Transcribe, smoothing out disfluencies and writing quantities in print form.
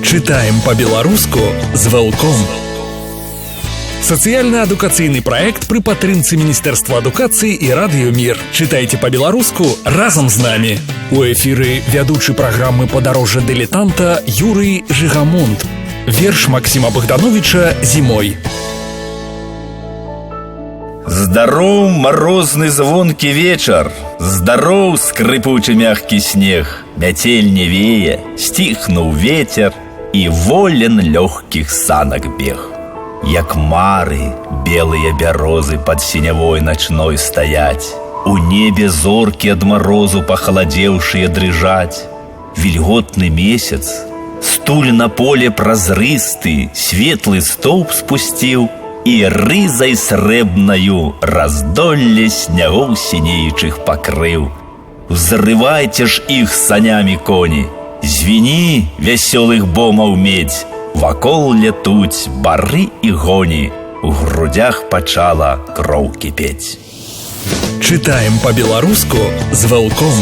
Читаем по-беларуску з Вэлком. Сацыяльна-адукацыйны праект пры падтрымцы Міністэрства адукацыі і Радыё Мір. Чытайце па-беларуску разам з намі. У эфіры вядучы праграмы «Падарожжа дылетанта» Юрый Жигамонт. Верш Максима Богдановича «Зимой». Здароў морозны звонкі вечар, здароў скрыпучы мягкі снег, мяцель не вее, сціхнуў ветер, і волен лёгкіх санак бег. Як мары белыя бярозы пад сінявой начной стаяць, у небе зоркі ад марозу пахаладзеўшыя дрыжаць. Вільготны месяц стуль на поле празрысты светлы стоўп спусціў, і рызай срэбнаю раздолле снягоў сінеючых пакрыў. Взрывайце ж іх санямі коні, звіні вясёлых бомаў медзь, вакол летуць бары і гоні, у грудях пачала кроў кіпець. Читаем по-беларуску з Вэлком.